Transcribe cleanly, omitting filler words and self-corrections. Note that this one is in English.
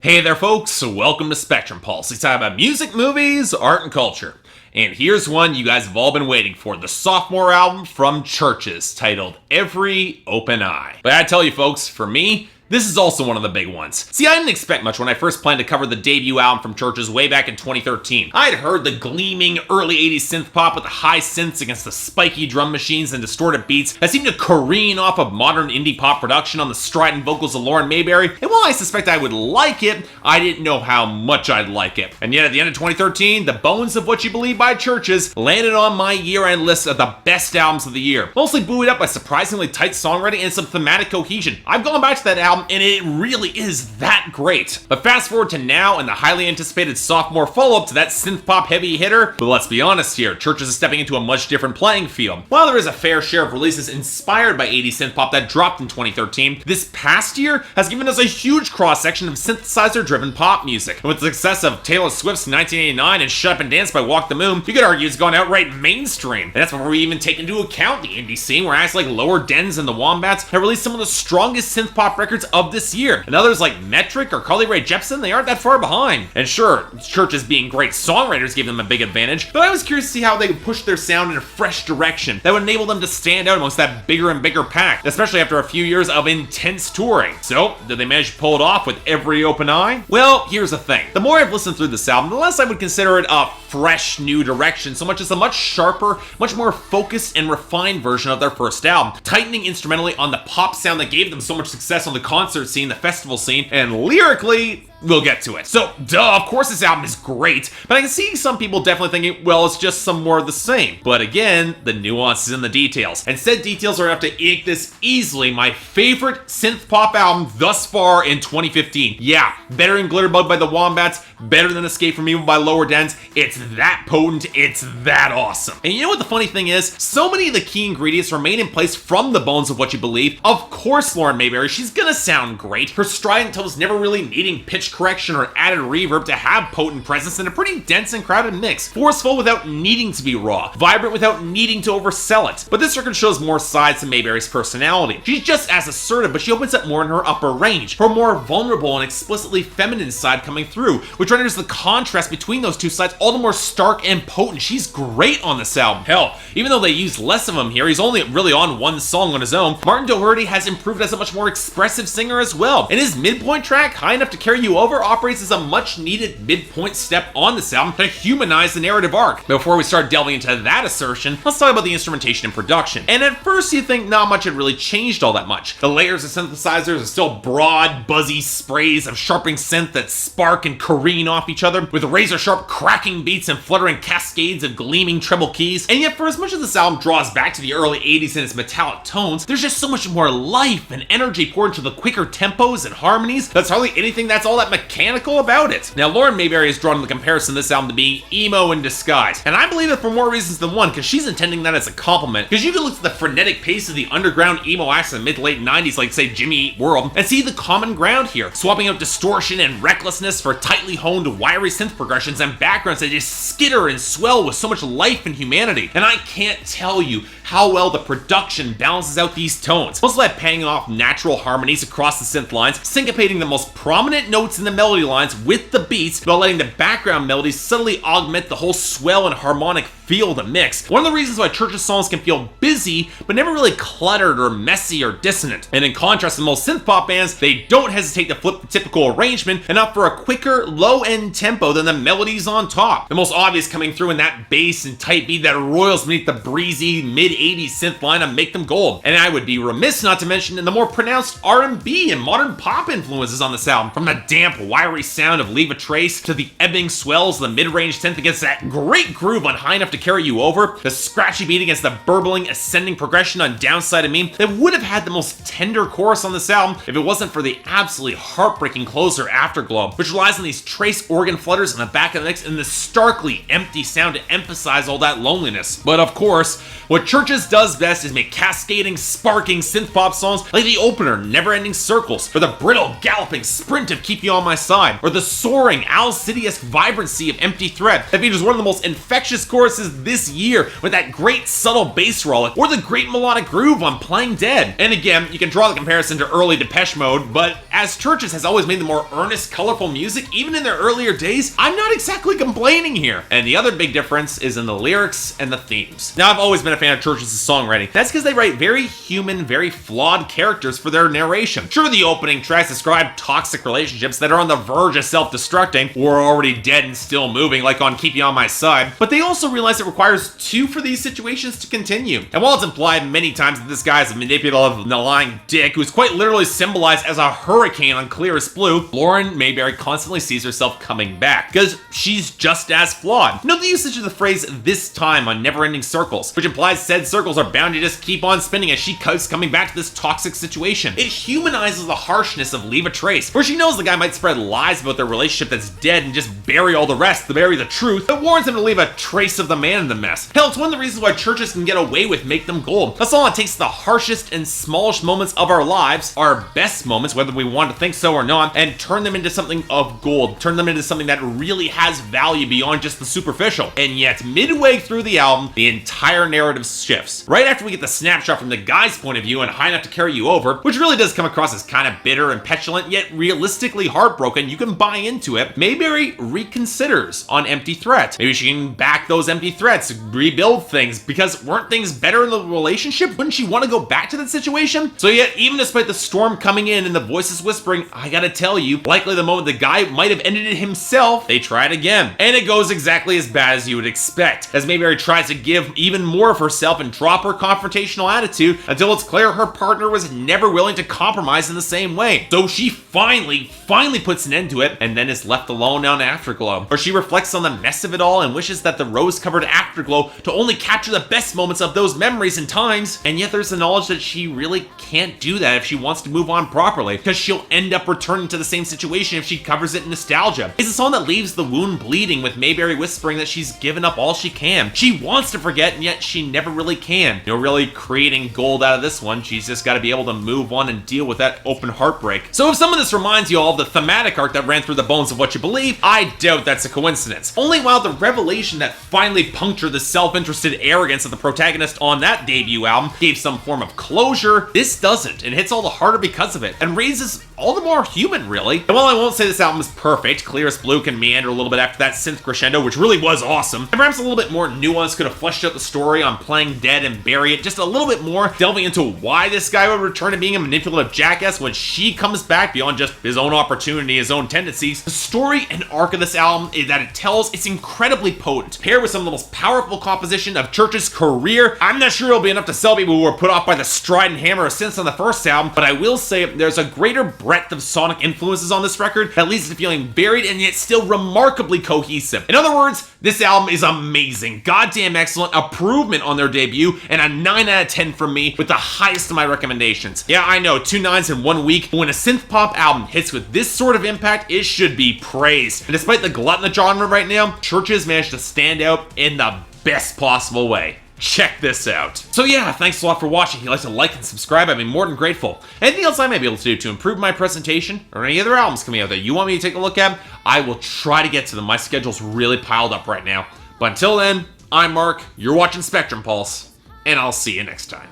Hey there folks, welcome to Spectrum Pulse. We talk about music, movies, art, and culture. And here's one you guys have all been waiting for, the sophomore album from Chvrches, titled Every Open Eye. But I tell you folks, for me, this is also one of the big ones. See, I didn't expect much when I first planned to cover the debut album from Chvrches way back in 2013. I had heard the gleaming early 80s synth pop with the high synths against the spiky drum machines and distorted beats that seemed to careen off of modern indie pop production on the strident vocals of Lauren Mayberry, and while I suspect I would like it, I didn't know how much I'd like it. And yet at the end of 2013, The Bones of What You Believe by Chvrches landed on my year-end list of the best albums of the year, mostly buoyed up by surprisingly tight songwriting and some thematic cohesion. I've gone back to that album and it really is that great. But fast forward to now and the highly anticipated sophomore follow-up to that synth pop heavy hitter, but let's be honest here, Chvrches is stepping into a much different playing field. While there is a fair share of releases inspired by 80s synth pop that dropped in 2013, this past year has given us a huge cross-section of synthesizer-driven pop music. And with the success of Taylor Swift's 1989 and Shut Up and Dance by Walk the Moon, you could argue it's gone outright mainstream. And that's before we even take into account the indie scene where acts like Lower Dens and the Wombats have released some of the strongest synth pop records of this year, and others like Metric or Carly Rae Jepsen, they aren't that far behind. And sure, Chvrches being great songwriters gave them a big advantage, but I was curious to see how they could push their sound in a fresh direction that would enable them to stand out amongst that bigger and bigger pack, especially after a few years of intense touring. So, did they manage to pull it off with Every Open Eye? Well, here's the thing. The more I've listened through this album, the less I would consider it a fresh new direction, so much as a much sharper, much more focused and refined version of their first album, tightening instrumentally on the pop sound that gave them so much success on the concert scene, the festival scene, and lyrically, we'll get to it. So, of course this album is great, but I can see some people definitely thinking, well, it's just some more of the same. But again, the nuance is in the details. And said details are enough to make this easily my favorite synth pop album thus far in 2015. Yeah, better than Glitterbug by the Wombats, better than Escape from Evil by Lower Dens. It's that potent, it's that awesome. And you know what the funny thing is? So many of the key ingredients remain in place from The Bones of What You Believe. Of course, Lauren Mayberry, she's gonna sound great. Her strident tones never really needing pitch correction or added reverb to have potent presence in a pretty dense and crowded mix. Forceful without needing to be raw. Vibrant without needing to oversell it. But this record shows more sides to Mayberry's personality. She's just as assertive, but she opens up more in her upper range. Her more vulnerable and explicitly feminine side coming through, which renders the contrast between those two sides all the more stark and potent. She's great on this album. Hell, even though they use less of him here, he's only really on one song on his own, Martin Doherty has improved as a much more expressive singer as well. And his midpoint track, High Enough to Carry You Over, operates as a much needed midpoint step on this album to humanize the narrative arc. Before we start delving into that assertion, let's talk about the instrumentation and production. And at first you think not much had really changed all that much. The layers of synthesizers are still broad, buzzy sprays of sharpening synth that spark and careen off each other, with razor sharp cracking beats and fluttering cascades of gleaming treble keys. And yet for as much as this album draws back to the early 80s in its metallic tones, there's just so much more life and energy poured into the quicker tempos and harmonies. That's hardly anything that's all that mechanical about it. Now, Lauren Mayberry has drawn the comparison this album to being emo in disguise, and I believe it for more reasons than one, because she's intending that as a compliment, because you can look at the frenetic pace of the underground emo acts in the mid-late 90s, like say Jimmy Eat World, and see the common ground here, swapping out distortion and recklessness for tightly honed, wiry synth progressions and backgrounds that just skitter and swell with so much life and humanity. And I can't tell you how well the production balances out these tones, mostly by paying off natural harmonies across the synth lines, syncopating the most prominent notes in the melody lines with the beats, while letting the background melodies subtly augment the whole swell and harmonic feel of the mix. One of the reasons why Chvrches songs can feel busy, but never really cluttered or messy or dissonant. And in contrast to most synth pop bands, they don't hesitate to flip the typical arrangement and opt for a quicker, low-end tempo than the melodies on top. The most obvious coming through in that bass and tight beat that roils beneath the breezy mid-80s synth line and make them gold. And I would be remiss not to mention the more pronounced R&B and modern pop influences on this album, from the damp, wiry sound of Leave a Trace to the ebbing swells of the mid-range synth against that great groove on High Enough to Carry You Over, the scratchy beat against the burbling, ascending progression on Downside of Me that would have had the most tender chorus on this album if it wasn't for the absolutely heartbreaking closer Afterglow, which relies on these trace organ flutters in the back of the mix and the starkly empty sound to emphasize all that loneliness. But of course, what Chvrches does best is make cascading, sparking synth pop songs like the opener Never Ending Circles, or the brittle, galloping sprint of Keep You On On My Side, or the soaring Al-City-esque vibrancy of Empty Threat that features one of the most infectious choruses this year with that great subtle bass roll, or the great melodic groove on Playing Dead. And again, you can draw the comparison to early Depeche Mode, but as Chvrches has always made the more earnest, colorful music, even in their earlier days, I'm not exactly complaining here. And the other big difference is in the lyrics and the themes. Now, I've always been a fan of Chvrches' songwriting. That's because they write very human, very flawed characters for their narration. Sure, the opening tracks describe toxic relationships that are on the verge of self-destructing, or are already dead and still moving, like on Keep You On My Side, but they also realize it requires two for these situations to continue. And while it's implied many times that this guy is a manipulative, lying dick who's quite literally symbolized as a hurricane on Clearest Blue, Lauren Mayberry constantly sees herself coming back, because she's just as flawed. Note the usage of the phrase "this time" on Never-Ending Circles, which implies said circles are bound to just keep on spinning as she keeps coming back to this toxic situation. It humanizes the harshness of Leave a Trace, where she knows the guy might spread lies about their relationship that's dead and just bury all the rest to bury the truth, but warns him to leave a trace of the man in the mess. Hell, it's one of the reasons why Chvrches can get away with Make Them Gold. That's all it takes. The harshest and smallest moments of our lives, our best moments, whether we want to think so or not, and turn them into something of gold, turn them into something that really has value beyond just the superficial. And yet, midway through the album, the entire narrative shifts. Right after we get the snapshot from the guy's point of view and High Enough to Carry You Over, which really does come across as kind of bitter and petulant, yet realistically heartbroken, you can buy into it, Mayberry reconsiders on Empty Threat. Maybe she can back those empty threats, rebuild things, because weren't things better in the relationship? Wouldn't she want to go back to that situation? So yet, even despite the storm coming in and the voices whispering, I gotta tell you, likely the moment the guy might have ended it himself, they try it again. And it goes exactly as bad as you would expect, as Mayberry tries to give even more of herself and drop her confrontational attitude until it's clear her partner was never willing to compromise in the same way. So she finally puts an end to it, and then is left alone on Afterglow, where she reflects on the mess of it all and wishes that the rose-covered Afterglow to only capture the best moments of those memories and times, and yet there's the knowledge that she really can't do that if she wants to move on properly, because she'll end up returning to the same situation if she covers it in nostalgia. It's a song that leaves the wound bleeding, with Mayberry whispering that she's given up all she can. She wants to forget, and yet she never really can. Really creating gold out of this one, she's just got to be able to move on and deal with that open heartbreak. So if some of this reminds you all of the thematic arc that ran through the bones of What You Believe, I doubt that's a coincidence. Only while the revelation that finally punctured the self-interested arrogance of the protagonist on that debut album gave some form of closure, this doesn't, and hits all the harder because of it, and raises all the more human, really. And while I won't say this album is perfect, Clearest Blue can meander a little bit after that synth crescendo, which really was awesome, and perhaps a little bit more nuance could have fleshed out the story on Playing Dead and Bury It just a little bit more, delving into why this guy would return to being a manipulative jackass when she comes back beyond just his own opportunity, his own tendencies. The story and arc of this album that it tells, it's incredibly potent. Paired with some of the most powerful composition of Chvrches' career, I'm not sure it'll be enough to sell people who were put off by the stride and hammer of synths on the first album, but I will say there's a greater breadth of sonic influences on this record that leads to feeling varied and yet still remarkably cohesive. In other words, this album is amazing, goddamn excellent, improvement on their debut, and a 9 out of 10 from me with the highest of my recommendations. Yeah, I know, 2 9s in 1 week, but when a synth pop album hits with this sort of impact, it should be praised. And despite the glut in the genre right now, Chvrches managed to stand out in the best possible way. Check this out. So yeah, thanks a lot for watching. If you'd like to like and subscribe, I'd be more than grateful. Anything else I may be able to do to improve my presentation, or any other albums coming out that you want me to take a look at, I will try to get to them. My schedule's really piled up right now. But until then, I'm Mark, you're watching Spectrum Pulse, and I'll see you next time.